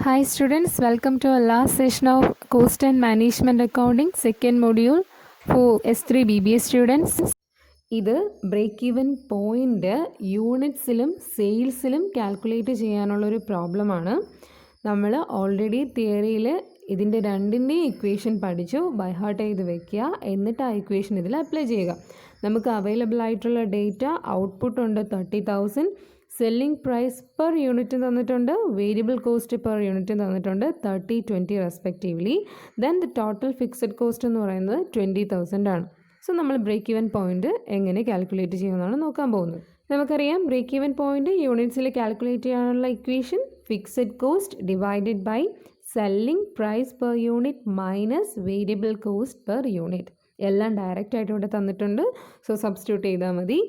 Hi students, welcome to our last session of Cost and Management Accounting, second module for S3 BBA students. ഇത് break even point യൂണിറ്റ്സിലും സെയിൽസിലും calculate ചെയ്യാനുള്ളൊരു പ്രോബ്ലമാണ്. നമ്മൾ already തിയറിയിൽ ഇതിൻ്റെ രണ്ടിൻ്റെയും equation പഠിച്ചു, ബൈ ഹാർട്ട് ചെയ്ത് വെക്കുക, എന്നിട്ട് ആ ഇക്വേഷൻ ഇതിൽ അപ്ലൈ ചെയ്യുക. നമുക്ക് അവൈലബിൾ ആയിട്ടുള്ള ഡേറ്റ ഔട്ട്പുട്ട് ഉണ്ട് 30,000, സെല്ലിംഗ് പ്രൈസ് പെർ യൂണിറ്റ് തന്നിട്ടുണ്ട്, വേരിയബിൾ കോസ്റ്റ് പെർ യൂണിറ്റ് തന്നിട്ടുണ്ട് 30, 20 respectively. Then the total fixed cost എന്ന് പറയുന്നത് 20,000 ആണ്. സോ നമ്മൾ ബ്രേക്ക് ഈവൻ പോയിന്റ് എങ്ങനെ കാൽക്കുലേറ്റ് ചെയ്യുമെന്നാണ് നോക്കാൻ പോകുന്നത്. നമുക്കറിയാം ബ്രേക്ക് ഈവൻ പോയിന്റ് യൂണിറ്റ്സിൽ കാൽക്കുലേറ്റ് ചെയ്യാനുള്ള equation fixed cost divided by selling price per unit minus variable cost per unit. എല്ലാം ഡയറക്റ്റ് ആയിട്ട് ഇവിടെ തന്നിട്ടുണ്ട്. സോ സബ്സ്റ്റിറ്റ്യൂട്ട് ചെയ്താൽ മതി.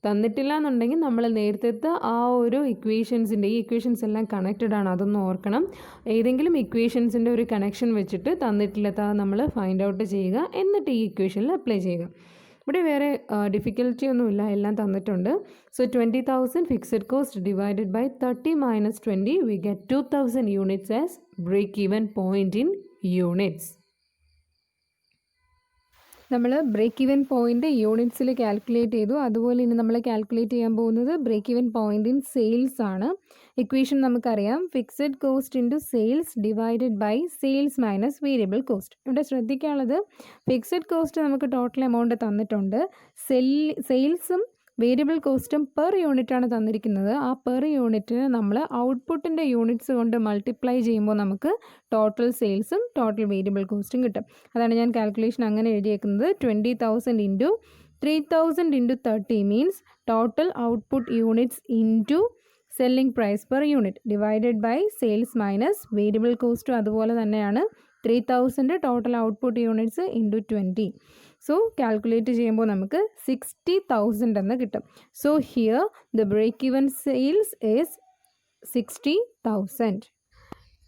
തന്നിട്ടില്ല എന്നുണ്ടെങ്കിൽ നമ്മൾ നേരത്തെ ആ ഒരു ഇക്വേഷൻസിൻ്റെ ഈ ഇക്വേഷൻസ് എല്ലാം കണക്റ്റഡ് ആണ്, അതൊന്നും ഓർക്കണം. ഏതെങ്കിലും ഇക്വേഷൻസിൻ്റെ ഒരു കണക്ഷൻ വെച്ചിട്ട് തന്നിട്ടില്ലാത്ത നമ്മൾ ഫൈൻഡ് ഔട്ട് ചെയ്യുക, എന്നിട്ട് ഈ ഇക്വേഷനിൽ അപ്ലൈ ചെയ്യുക. ഇവിടെ വേറെ ഡിഫിക്കൽറ്റി ഒന്നുമില്ല, എല്ലാം തന്നിട്ടുണ്ട്. So 20,000 fixed cost divided by 30 minus 20 we get 2,000 units as break even point in units. നമ്മൾ ബ്രേക്ക് ഈവൻ പോയിൻ്റ് യൂണിറ്റ്സിൽ കാൽക്കുലേറ്റ് ചെയ്തു. അതുപോലെ ഇനി നമ്മൾ കാൽക്കുലേറ്റ് ചെയ്യാൻ പോകുന്നത് break even point in sales ആണ്. ഇക്വേഷൻ നമുക്കറിയാം fixed cost into sales divided by sales minus variable cost. ഇവിടെ ശ്രദ്ധിക്കാനുള്ളത് ഫിക്സഡ് കോസ്റ്റ് നമുക്ക് ടോട്ടൽ എമൗണ്ട് തന്നിട്ടുണ്ട്, സെയിൽസും വേരിയബിൾ കോസ്റ്റും പെർ യൂണിറ്റാണ് തന്നിരിക്കുന്നത്. ആ പെർ യൂണിറ്റിന് നമ്മൾ ഔട്ട്പുട്ടിൻ്റെ യൂണിറ്റ്സ് കൊണ്ട് മൾട്ടിപ്ലൈ ചെയ്യുമ്പോൾ നമുക്ക് ടോട്ടൽ സെയിൽസും ടോട്ടൽ വേരിയബിൾ കോസ്റ്റും കിട്ടും. അതാണ് ഞാൻ കാൽക്കുലേഷൻ അങ്ങനെ എഴുതിയേക്കുന്നത്. 20,000 into 3,000 into 30 means total output units into selling price per unit divided by sales minus variable കോസ്റ്റും അതുപോലെ തന്നെയാണ്. 3,000 total output units into 20. So calculate ചെയ്യുമ്പോൾ നമുക്ക് 60,000 എന്ന് കിട്ടും. So here the break even sales is 60,000.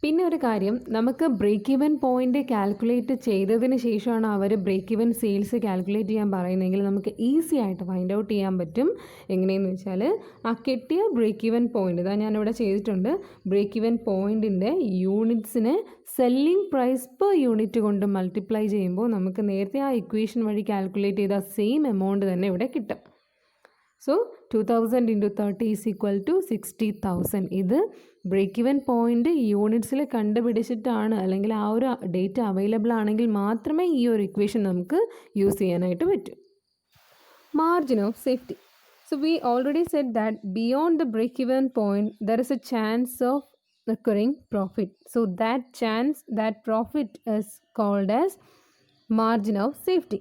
പിന്നെ ഒരു കാര്യം, നമുക്ക് ബ്രേക്ക് ഈവൻ പോയിൻ്റ് കാൽക്കുലേറ്റ് ചെയ്തതിന് ശേഷമാണ് അവർ ബ്രേക്ക് ഈവൻ സെയിൽസ് കാൽക്കുലേറ്റ് ചെയ്യാൻ പറയുന്നതെങ്കിൽ നമുക്ക് ഈസി ആയിട്ട് ഫൈൻഡ് ഔട്ട് ചെയ്യാൻ പറ്റും. എങ്ങനെയെന്ന് വെച്ചാൽ ആ കിട്ടിയ ബ്രേക്ക് ഈവൻ പോയിൻ്റ് ഇതാ ഞാനിവിടെ ചെയ്തിട്ടുണ്ട്. ബ്രേക്ക് ഈവൻ പോയിൻറ്റിൻ്റെ യൂണിറ്റ്സിനെ സെല്ലിംഗ് പ്രൈസ് പെർ യൂണിറ്റ് കൊണ്ട് മൾട്ടിപ്ലൈ ചെയ്യുമ്പോൾ നമുക്ക് നേരത്തെ ആ ഇക്വേഷൻ വഴി കാൽക്കുലേറ്റ് ചെയ്ത സെയിം എമൗണ്ട് തന്നെ ഇവിടെ കിട്ടും. So 2,000 into 30 is equal to 60,000. ഇത് ബ്രേക്ക് ഈവൻ പോയിൻ്റ് യൂണിറ്റ്സിൽ കണ്ടുപിടിച്ചിട്ടാണ്, അല്ലെങ്കിൽ ആ ഒരു ഡേറ്റ അവൈലബിൾ ആണെങ്കിൽ മാത്രമേ ഈ ഒരു ഇക്വേഷൻ നമുക്ക് യൂസ് ചെയ്യാനായിട്ട് പറ്റൂ. Margin of safety. So we already said that beyond the break even point there is a chance of recurring profit. So that profit is called as margin of safety.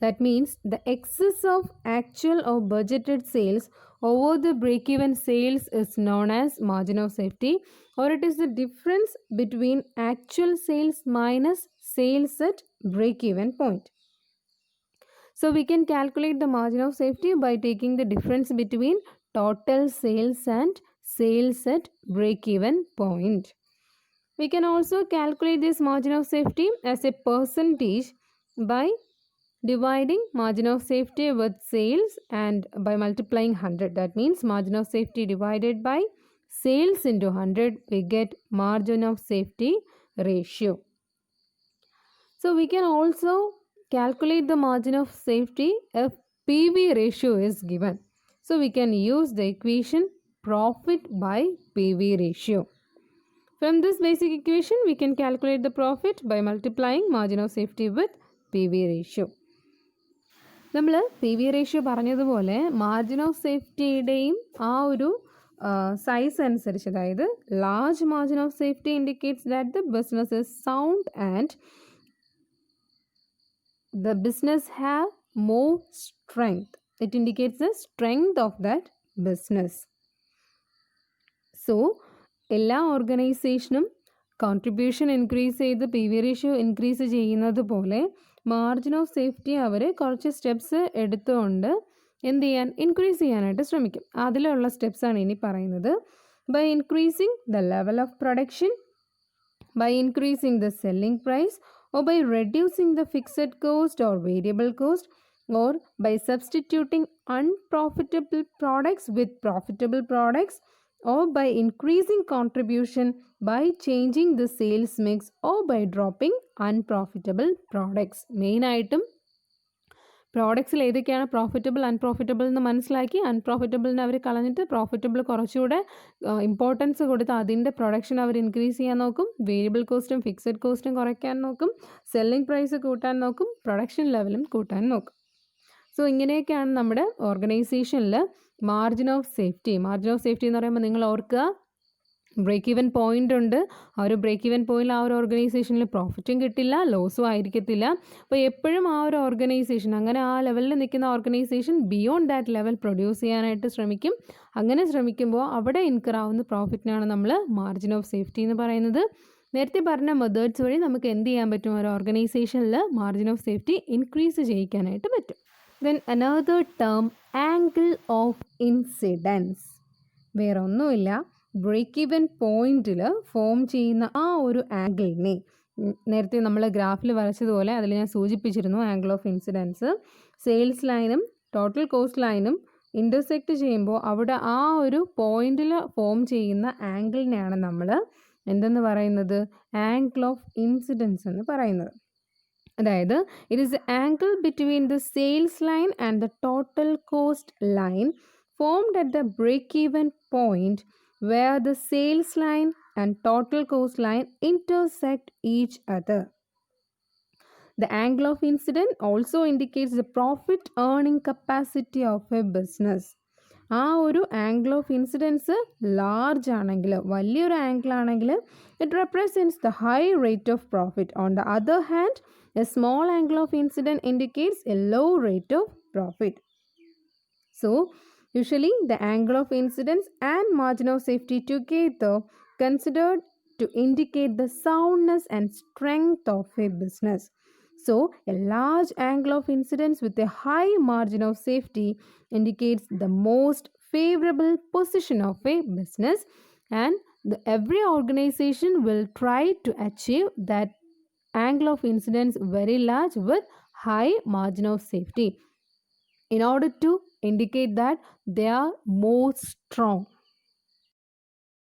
That means the excess of actual or budgeted sales over the break-even sales is known as margin of safety, or it is the difference between actual sales minus sales at break-even point. So we can calculate the margin of safety by taking the difference between total sales and sales at break-even point. We can also calculate this margin of safety as a percentage by dividing margin of safety with sales and by multiplying 100. That means margin of safety divided by sales into 100, we get margin of safety ratio. So we can also calculate the margin of safety if PV ratio is given. So we can use the equation profit by PV ratio. From this basic equation we can calculate the profit by multiplying margin of safety with PV ratio. നമ്മൾ P V ratio പറഞ്ഞതുപോലെ margin of സേഫ്റ്റിയുടെയും ആ ഒരു size അനുസരിച്ച്, അതായത് large margin of safety indicates that the business is sound and the business have more strength. It indicates the strength of that business. So എല്ലാ ഓർഗനൈസേഷനും contribution increase ചെയ്ത് P V ratio increase ചെയ്യുന്നത് പോലെ margin of safety അവർ കുറച്ച് steps എടുത്തുകൊണ്ട് എന്ത് ചെയ്യാൻ, increase ചെയ്യാനായിട്ട് ശ്രമിക്കും. അതിലുള്ള സ്റ്റെപ്സാണ് ഇനി പറയുന്നത്. By increasing the level of production, by increasing the selling price, or by reducing the fixed cost or variable cost, or by substituting unprofitable products with profitable products, or by increasing contribution, by changing the sales mix, or by dropping unprofitable products. Main ആയിട്ടും പ്രോഡക്ട്സിൽ ഏതൊക്കെയാണ് profitable unprofitable എന്ന് മനസ്സിലാക്കി അൺപ്രോഫിറ്റബിളിനെ അവർ കളഞ്ഞിട്ട് profitable കുറച്ചുകൂടെ importance കൊടുത്ത് അതിൻ്റെ production അവർ increase ചെയ്യാൻ നോക്കും, വേരിയബിൾ കോസ്റ്റും ഫിക്സഡ് കോസ്റ്റും കുറയ്ക്കാൻ നോക്കും, സെല്ലിംഗ് പ്രൈസ് കൂട്ടാൻ നോക്കും, പ്രൊഡക്ഷൻ ലെവലും കൂട്ടാൻ നോക്കും. സോ ഇങ്ങനെയൊക്കെയാണ് നമ്മുടെ ഓർഗനൈസേഷനിൽ മാർജിൻ ഓഫ് സേഫ്റ്റി എന്ന് പറയുമ്പോൾ നിങ്ങൾ ഓർക്കുക, ബ്രേക്ക് ഈവൻ പോയിൻ്റ് ഉണ്ട്. ആ ഒരു ബ്രേക്ക് ഈവൻ പോയിൻ്റിൽ ആ ഒരു ഓർഗനൈസേഷനിൽ പ്രോഫിറ്റും കിട്ടില്ല, ലോസും ആയിരിക്കത്തില്ല. അപ്പോൾ എപ്പോഴും ആ ഒരു ഓർഗനൈസേഷൻ, അങ്ങനെ ആ ലെവലിൽ നിൽക്കുന്ന organisation beyond that level produce ചെയ്യാനായിട്ട് ശ്രമിക്കും. അങ്ങനെ ശ്രമിക്കുമ്പോൾ അവിടെ ഇൻകർ ആവുന്ന പ്രോഫിറ്റിനാണ് നമ്മൾ മാർജിൻ ഓഫ് സേഫ്റ്റി എന്ന് പറയുന്നത്. നേരത്തെ പറഞ്ഞ മെത്തേഡ്സ് വഴി നമുക്ക് എന്ത് ചെയ്യാൻ പറ്റും, ഒരു ഓർഗനൈസേഷനിൽ മാർജിൻ ഓഫ് സേഫ്റ്റി ഇൻക്രീസ് ചെയ്യിക്കാനായിട്ട് പറ്റും. Then another term angle of incidence. വേറെ ഒന്നുമില്ല, ബ്രേക്ക് ഈവൻ പോയിന്റിൽ ഫോം ചെയ്യുന്ന ആ ഒരു ആംഗിളിനെ നേരത്തെ നമ്മൾ ഗ്രാഫിൽ വരച്ചതുപോലെ അതിൽ ഞാൻ സൂചിപ്പിച്ചിരുന്നു. ആംഗിൾ ഓഫ് ഇൻസിഡൻസ് സെയിൽസ് ലൈനും ടോട്ടൽ കോസ്റ്റ് ലൈനും ഇൻ്റർസെക്റ്റ് ചെയ്യുമ്പോൾ അവിടെ ആ ഒരു പോയിന്റിൽ ഫോം ചെയ്യുന്ന ആംഗിളിനെയാണ് നമ്മൾ എന്തെന്ന് പറയുന്നത്, ആംഗിൾ ഓഫ് ഇൻസിഡൻസ് എന്ന് പറയുന്നത്. അതായത് it is the angle between the sales line and the total cost line formed at the break even point where the sales line and total cost line intersect each other. The angle of incidence also indicates the profit earning capacity of a business. ആ ഒരു angle of incidence large ആണെങ്കിൽ, വലിയൊരു angle ആണെങ്കിൽ, it represents the high rate of profit. On the other hand a small angle of incident indicates a low rate of profit. So usually, the angle of incidence and margin of safety together considered to indicate the soundness and strength of a business. So, a large angle of incidence with a high margin of safety indicates the most favorable position of a business, and every organization will try to achieve that angle of incidence very large with high margin of safety in order to indicate that they are more strong.